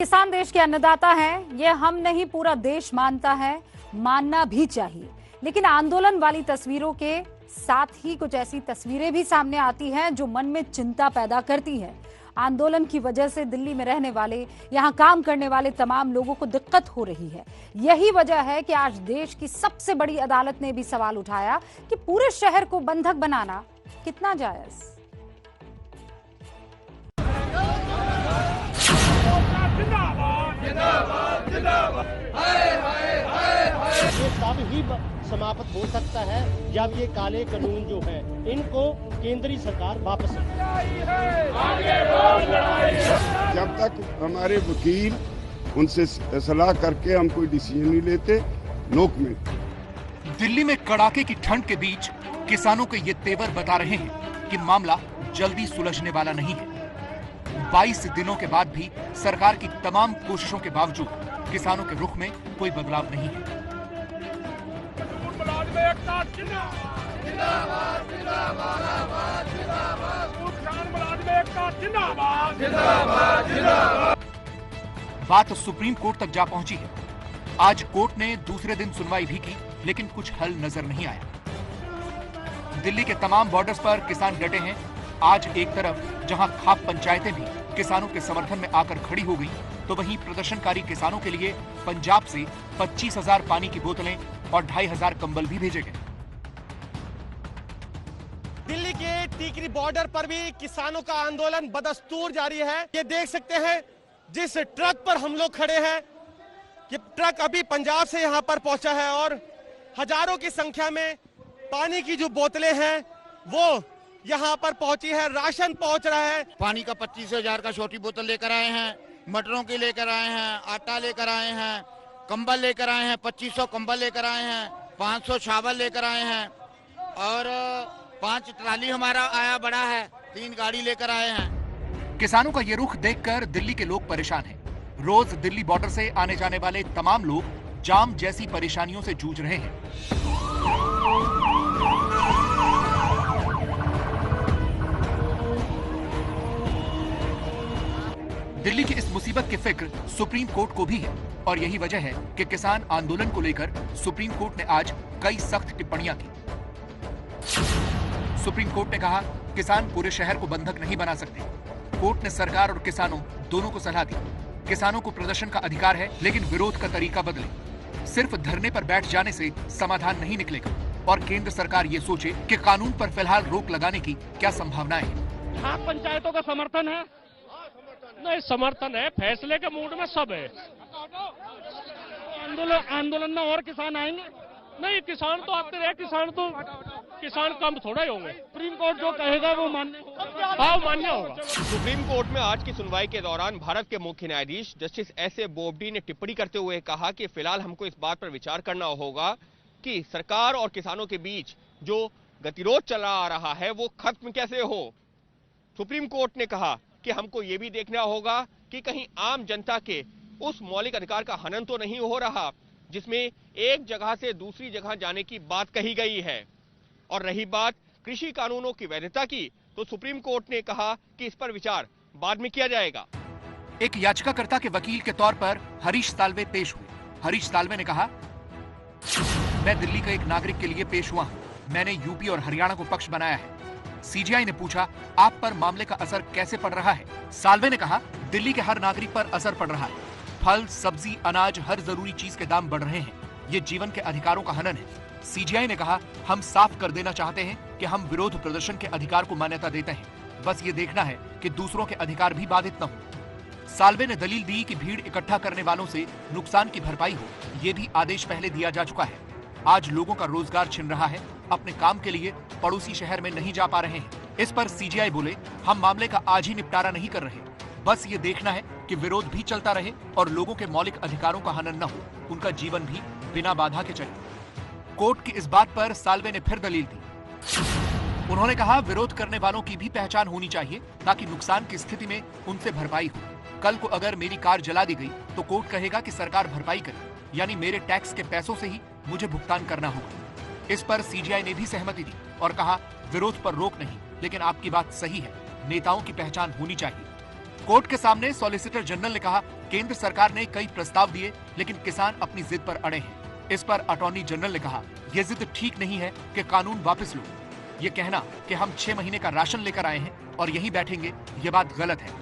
किसान देश के अन्नदाता हैं, ये हम नहीं पूरा देश मानता है, मानना भी चाहिए। लेकिन आंदोलन वाली तस्वीरों के साथ ही कुछ ऐसी तस्वीरें भी सामने आती हैं जो मन में चिंता पैदा करती हैं। आंदोलन की वजह से दिल्ली में रहने वाले, यहां काम करने वाले तमाम लोगों को दिक्कत हो रही है। यही वजह है कि आज देश की सबसे बड़ी अदालत ने भी सवाल उठाया कि पूरे शहर को बंधक बनाना कितना जायज। ये तब ही समाप्त हो सकता है जब ये काले कानून जो है इनको केंद्रीय सरकार वापस जब तक हमारे वकील उनसे सलाह करके हम कोई डिसीजन नहीं लेते, लोक में। दिल्ली में कड़ाके की ठंड के बीच किसानों के ये तेवर बता रहे हैं कि मामला जल्दी सुलझने वाला नहीं है। 22 दिनों के बाद भी सरकार की तमाम कोशिशों के बावजूद किसानों के रुख में कोई बदलाव नहीं है। बात सुप्रीम कोर्ट तक जा पहुंची है। आज कोर्ट ने दूसरे दिन सुनवाई भी की, लेकिन कुछ हल नजर नहीं आया। दिल्ली के तमाम बॉर्डर्स पर किसान डटे हैं। आज एक तरफ जहां खाप पंचायतें भी किसानों के समर्थन में आकर खड़ी हो गई, तो वहीं प्रदर्शनकारी किसानों के लिए पंजाब से 25,000 पानी की बोतलें और 2,500 कंबल भी भेजे गए। दिल्ली के टीकरी बॉर्डर पर भी किसानों का आंदोलन बदस्तूर जारी है। ये देख सकते हैं जिस ट्रक पर हम लोग खड़े हैं, ये ट्रक अभी पंजाब से यहाँ पर पहुंचा है और हजारों की संख्या में पानी की जो बोतलें हैं वो यहाँ पर पहुंची है, राशन पहुंच रहा है। पानी का 25,000 का छोटी बोतल लेकर आए हैं, मटरों की लेकर आए हैं, आटा लेकर आए हैं, कंबल लेकर आए हैं, 2500 कंबल लेकर आए हैं, 500 चावल लेकर आए हैं और 5 ट्राली हमारा आया बड़ा है, 3 गाड़ी लेकर आए हैं। किसानों का ये रुख देखकर दिल्ली के लोग परेशान हैं। रोज दिल्ली बॉर्डर से आने जाने वाले तमाम लोग जाम जैसी परेशानियों से जूझ रहे हैं। दिल्ली की इस मुसीबत की फिक्र सुप्रीम कोर्ट को भी है और यही वजह है कि किसान आंदोलन को लेकर सुप्रीम कोर्ट ने आज कई सख्त टिप्पणियां की। सुप्रीम कोर्ट ने कहा, किसान पूरे शहर को बंधक नहीं बना सकते। कोर्ट ने सरकार और किसानों दोनों को सलाह दी, किसानों को प्रदर्शन का अधिकार है, लेकिन विरोध का तरीका बदले। सिर्फ धरने पर बैठ जाने से समाधान नहीं निकलेगा और केंद्र सरकार ये सोचे कि कानून पर फिलहाल रोक लगाने की क्या संभावनाएं हैं। हाँ, पंचायतों का समर्थन है, नहीं समर्थन है, फैसले के मूड में सब है। आंदोलन में और किसान आएंगे? नहीं, किसान तो आते रहे, किसान कम थोड़ा ही होंगे। सुप्रीम कोर्ट जो कहेगा वो मान्य होगा। सुप्रीम कोर्ट में आज की सुनवाई के दौरान भारत के मुख्य न्यायाधीश जस्टिस एस ए बोबडे ने टिप्पणी करते हुए कहा कि फिलहाल हमको इस बात पर विचार करना होगा कि सरकार और किसानों के बीच जो गतिरोध चला आ रहा है वो खत्म कैसे हो। सुप्रीम कोर्ट ने कहा कि हमको ये भी देखना होगा कि कहीं आम जनता के उस मौलिक अधिकार का हनन तो नहीं हो रहा जिसमें एक जगह से दूसरी जगह जाने की बात कही गई है। और रही बात कृषि कानूनों की वैधता की, तो सुप्रीम कोर्ट ने कहा कि इस पर विचार बाद में किया जाएगा। एक याचिकाकर्ता के वकील के तौर पर हरीश साल्वे पेश हुए। हरीश साल्वे ने कहा, मैं दिल्ली का एक नागरिक के लिए पेश हुआ हूं। मैंने यूपी और हरियाणा को पक्ष बनाया है। सीजीआई ने पूछा, आप पर मामले का असर कैसे पड़ रहा है? साल्वे ने कहा, दिल्ली के हर नागरिक पर असर पड़ रहा है। फल, सब्जी, अनाज, हर जरूरी चीज के दाम बढ़ रहे हैं। ये जीवन के अधिकारों का हनन है। सीजीआई ने कहा, हम साफ कर देना चाहते हैं कि हम विरोध प्रदर्शन के अधिकार को मान्यता देते हैं। बस ये देखना है कि दूसरों के अधिकार भी बाधित न हो। साल्वे ने दलील दी कि भीड़ इकट्ठा करने वालों से नुकसान की भरपाई हो, ये भी आदेश पहले दिया जा चुका है। आज लोगों का रोजगार छिन रहा है, अपने काम के लिए पड़ोसी शहर में नहीं जा पा रहे हैं। इस पर सीजीआई बोले, हम मामले का आज ही निपटारा नहीं कर रहे, बस ये देखना है कि विरोध भी चलता रहे और लोगों के मौलिक अधिकारों का हनन न हो, उनका जीवन भी बिना बाधा के चले। कोर्ट की इस बात पर साल्वे ने फिर दलील दी। उन्होंने कहा, विरोध करने वालों की भी पहचान होनी चाहिए ताकि नुकसान की स्थिति में उनसे भरपाई हो। कल को अगर मेरी कार जला दी गई तो कोर्ट कहेगा कि सरकार भरपाई करे, यानी मेरे टैक्स के पैसों से ही मुझे भुगतान करना होगा। इस पर सीजीआई ने भी सहमति दी और कहा, विरोध पर रोक नहीं, लेकिन आपकी बात सही है, नेताओं की पहचान होनी चाहिए। कोर्ट के सामने सॉलिसिटर जनरल ने कहा, केंद्र सरकार ने कई प्रस्ताव दिए, लेकिन किसान अपनी जिद पर अड़े हैं। इस पर अटॉर्नी जनरल ने कहा, यह जिद ठीक नहीं है कि कानून वापस लो। ये कहना कि हम 6 महीने का राशन लेकर आए हैं और यहीं बैठेंगे, ये बात गलत है।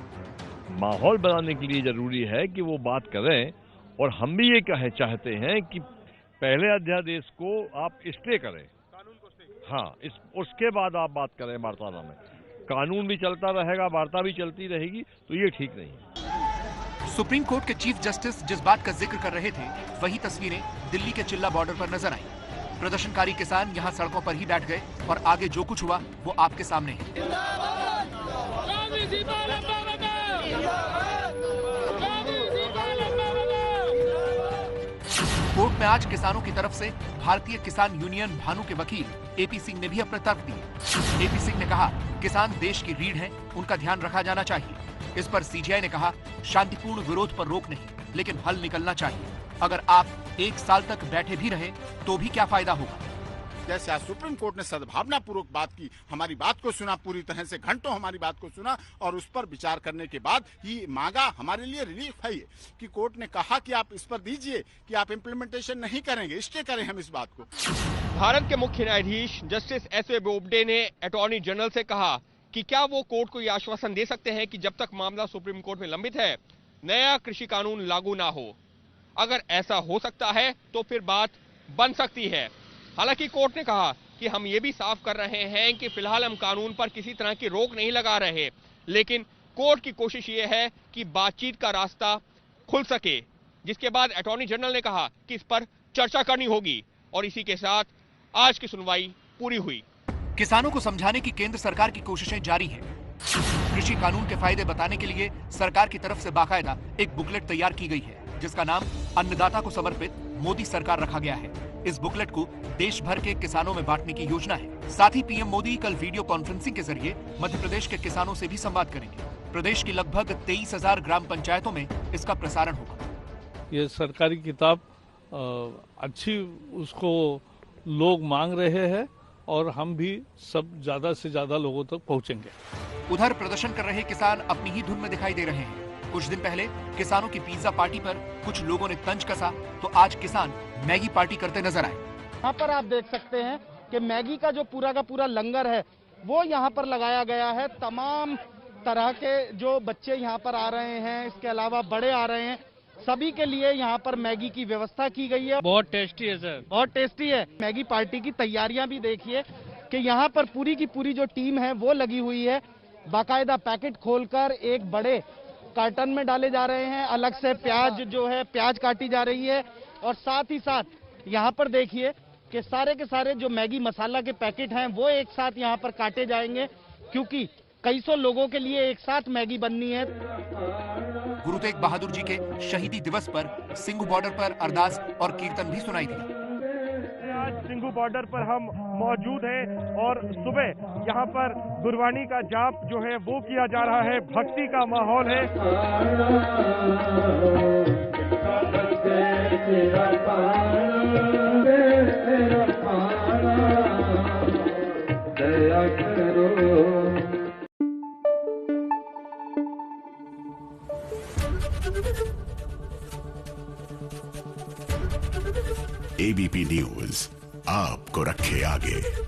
माहौल बनाने के लिए जरूरी है कि वो बात करें, और हम भी ये चाहते हैं कि पहले अध्यादेश को आप स्टे करें, हाँ, उसके बाद आप बात करें वार्ता में। कानून भी चलता रहेगा, वार्ता भी चलती रहेगी, तो ये ठीक नहीं है। सुप्रीम कोर्ट के चीफ जस्टिस जिस बात का जिक्र कर रहे थे, वही तस्वीरें दिल्ली के चिल्ला बॉर्डर पर नजर आई। प्रदर्शनकारी किसान यहां सड़कों पर ही बैठ गए और आगे जो कुछ हुआ वो आपके सामने है। कोर्ट में आज किसानों की तरफ से भारतीय किसान यूनियन भानु के वकील एपी सिंह ने भी अपने तर्क दिए। एपी सिंह ने कहा, किसान देश की रीढ़ हैं, उनका ध्यान रखा जाना चाहिए। इस पर सीजेआई ने कहा, शांतिपूर्ण विरोध पर रोक नहीं, लेकिन हल निकलना चाहिए। अगर आप 1 साल तक बैठे भी रहे तो भी क्या फायदा होगा। जैसे आज सुप्रीम कोर्ट ने सद्भावना पूर्वक बात की, हमारी बात को सुना, पूरी तरह से घंटों हमारी बात को सुना और उस पर विचार करने के बाद ही मांगा। हमारे लिए रिलीफ है ये कि कोर्ट ने कहा कि आप इस पर दीजिए कि आप इम्प्लीमेंटेशन नहीं करेंगे, स्टे करें हम इस बात को। भारत के मुख्य न्यायाधीश जस्टिस एस.ए. बोबडे ने अटॉर्नी जनरल से कहा कि क्या वो कोर्ट को ये आश्वासन दे सकते हैं कि जब तक मामला सुप्रीम कोर्ट में लंबित है, नया कृषि कानून लागू ना हो। अगर ऐसा हो सकता है तो फिर बात बन सकती है। हालांकि कोर्ट ने कहा कि हम ये भी साफ कर रहे हैं कि फिलहाल हम कानून पर किसी तरह की रोक नहीं लगा रहे, लेकिन कोर्ट की कोशिश ये है कि बातचीत का रास्ता खुल सके। जिसके बाद अटॉर्नी जनरल ने कहा कि इस पर चर्चा करनी होगी और इसी के साथ आज की सुनवाई पूरी हुई। किसानों को समझाने की केंद्र सरकार की कोशिशें जारी हैं। कृषि कानून के फायदे बताने के लिए सरकार की तरफ से बाकायदा एक बुकलेट तैयार की गई है, जिसका नाम अन्नदाता को समर्पित मोदी सरकार रखा गया है। इस बुकलेट को देश भर के किसानों में बांटने की योजना है। साथ ही पीएम मोदी कल वीडियो कॉन्फ्रेंसिंग के जरिए मध्य प्रदेश के किसानों से भी संवाद करेंगे। प्रदेश की लगभग 23,000 ग्राम पंचायतों में इसका प्रसारण होगा। ये सरकारी किताब अच्छी उसको लोग मांग रहे हैं और हम भी सब ज्यादा से ज्यादा लोगों तक पहुंचेंगे। उधर प्रदर्शन कर रहे किसान अपनी ही धुन में दिखाई दे रहे हैं। कुछ दिन पहले किसानों की पिज्जा पार्टी पर कुछ लोगों ने तंज कसा, तो आज किसान मैगी पार्टी करते नजर आए। यहाँ पर आप देख सकते हैं कि मैगी का जो पूरा का पूरा लंगर है वो यहाँ पर लगाया गया है। तमाम तरह के जो बच्चे यहाँ पर आ रहे हैं, इसके अलावा बड़े आ रहे हैं, सभी के लिए यहाँ पर मैगी की व्यवस्था की गई है। बहुत टेस्टी है सर, बहुत टेस्टी है। मैगी पार्टी की तैयारियां भी देखिए कि यहाँ पर पूरी की पूरी जो टीम है वो लगी हुई है। बाकायदा पैकेट खोलकर एक बड़े कार्टन में डाले जा रहे हैं। अलग से प्याज जो है प्याज काटी जा रही है और साथ ही साथ यहाँ पर देखिए कि सारे के सारे जो मैगी मसाला के पैकेट हैं वो एक साथ यहाँ पर काटे जाएंगे, क्योंकि कई सौ लोगों के लिए एक साथ मैगी बननी है। गुरु तेग बहादुर जी के शहीदी दिवस पर सिंघू बॉर्डर पर अरदास और कीर्तन भी सुनाई दी। आज सिंघू बॉर्डर पर हम मौजूद हैं और सुबह यहाँ पर गुरबानी का जाप जो है वो किया जा रहा है। भक्ति का माहौल है। एबीपी न्यूज आपको रखे आगे।